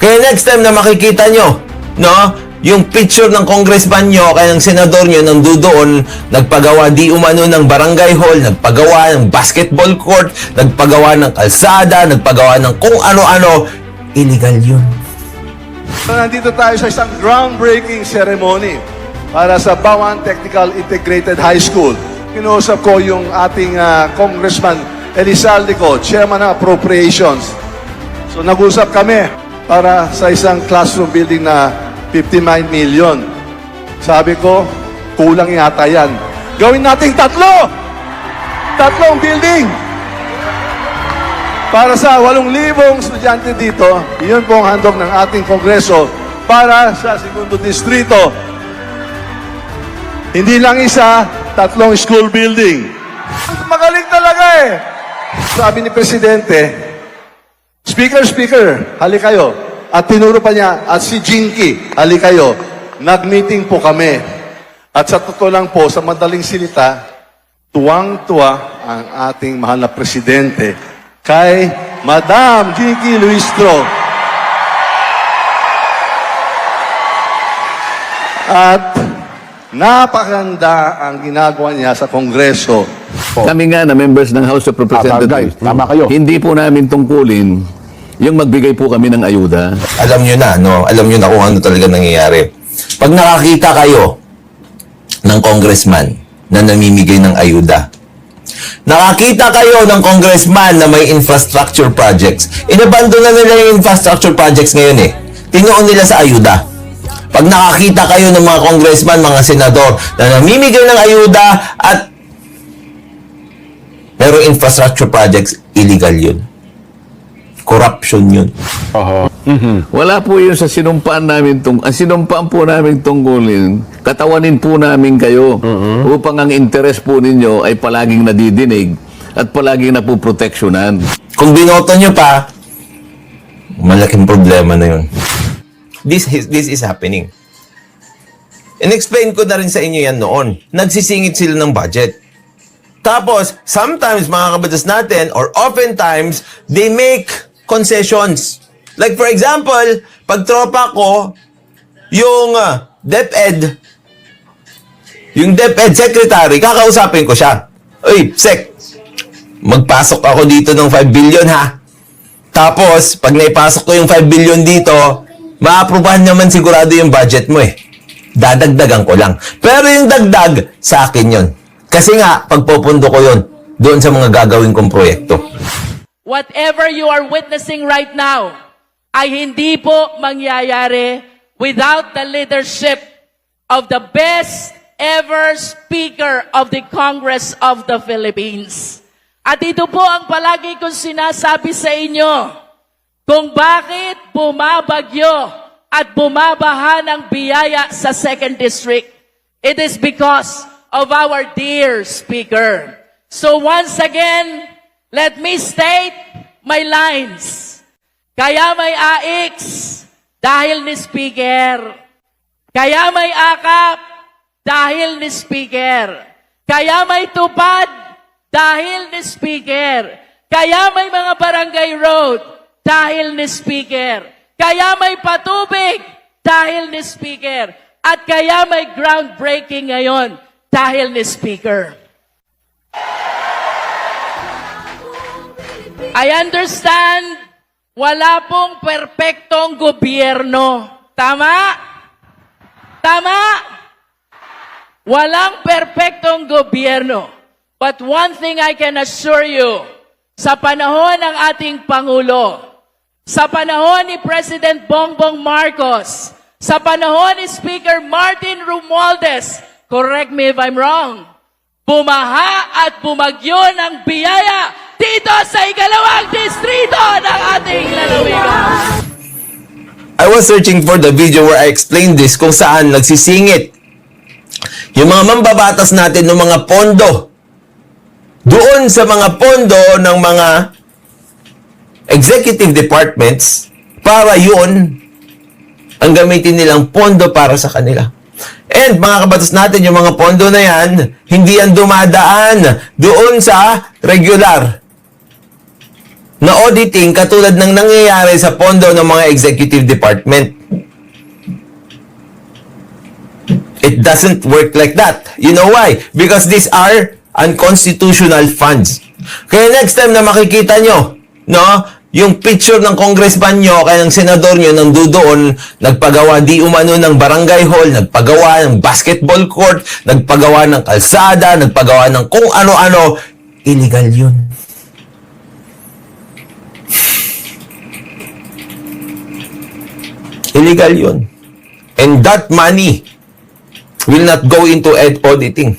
Kaya next time na makikita nyo, no, yung picture ng congressman nyo, kaya ng senador nyo, nang doon, nagpagawa di umano ng barangay hall, nagpagawa ng basketball court, nagpagawa ng kalsada, nagpagawa ng kung ano-ano, illegal yun. Nandito tayo sa isang groundbreaking ceremony para sa Bawan Technical Integrated High School. Kinuusap ko yung ating Congressman Elizalde ko, Chairman ng Appropriations. So nag-usap kami para sa isang classroom building na 59 million. Sabi ko, kulang yata yan. Gawin nating tatlo! Tatlong building! Para sa 8,000 estudyante dito, iyon po ang handog ng ating Kongreso para sa segundo distrito. Hindi lang isa, tatlong school building. Magaling talaga eh! Sabi ni Presidente, Speaker, hali kayo. At tinuro pa niya, at si Jinky, hali kayo. Nag-meeting po kami. At sa totoo lang po, sa madaling silita, tuwang-tuwa ang ating mahal na Presidente kay Madam Jinky Luistro. At napakaganda ang ginagawa niya sa Kongreso. Kami nga na members ng House of Representatives, Tama kayo. hindi po namin tungkulin yung magbigay po kami ng ayuda. Alam nyo na, no? Alam nyo na kung ano talaga nangyayari. Pag nakakita kayo ng congressman na namimigay ng ayuda, nakakita kayo ng congressman na may infrastructure projects, inabandon na nila yung infrastructure projects ngayon eh. Tinuon nila sa ayuda. Pag nakakita kayo ng mga congressman, mga senador na namimigay ng ayuda at pero infrastructure projects, illegal yun. Corruption yun. Wala po yun sa sinumpaan namin ang sinumpaan po namin tungkulin, katawanin po namin kayo upang ang interes po ninyo ay palaging nadidinig at palaging napuproteksyonan. Kung binoto nyo pa, malaking problema na yun. This is happening. In-explain ko na rin sa inyo yan noon. Nagsisingit sila ng budget. Tapos, sometimes, mga kabatas natin, or oftentimes, they make concessions. Like, for example, pag tropa ko, yung DepEd secretary, kakausapin ko siya. Uy, Sec, magpasok ako dito ng 5 billion, ha? Tapos, pag naipasok ko yung 5 billion dito, ma-aprobahan naman sigurado yung budget mo eh. Dadagdagan ko lang. Pero yung dagdag, sa akin yun. Kasi nga, pagpupundo ko yun, doon sa mga gagawin kong proyekto. Whatever you are witnessing right now ay hindi po mangyayari without the leadership of the best ever Speaker of the Congress of the Philippines. At ito po ang palagi kong sinasabi sa inyo kung bakit bumabagyo at bumabaha ng biyaya sa 2nd District. It is because of our dear Speaker. So once again, let me state my lines. Kaya may AX dahil ni Speaker. Kaya may AKAP dahil ni Speaker. Kaya may tupad dahil ni Speaker. Kaya may mga barangay road dahil ni Speaker. Kaya may patubig dahil ni Speaker. At kaya may groundbreaking ngayon dahil ni Speaker. I understand, wala pong perpektong gobyerno. Tama? Tama? Walang perpektong gobyerno. But one thing I can assure you, sa panahon ng ating Pangulo, sa panahon ni President Bongbong Marcos, sa panahon ni Speaker Martin Romualdez, correct me if I'm wrong, bumaha at bumagyo ng biyaya dito sa ikalawang distrito ng ating lalawigan. I was searching for the video where I explained this kung saan nagsisingit yung mga mambabatas natin ng mga pondo doon sa mga pondo ng mga executive departments para yun ang gamitin nilang pondo para sa kanila. And mga kabatas natin, yung mga pondo na yan, hindi yan dumadaan doon sa regular na auditing katulad ng nangyayari sa pondo ng mga executive department. It doesn't work like that. You know why? Because these are unconstitutional funds. Kaya next time na makikita nyo, no, yung picture ng congressman nyo, kaya ng senador nyo nang doon, nagpagawa di umano ng barangay hall, nagpagawa ng basketball court, nagpagawa ng kalsada, nagpagawa ng kung ano-ano, illegal yun. Illegal yun. And that money will not go into auditing.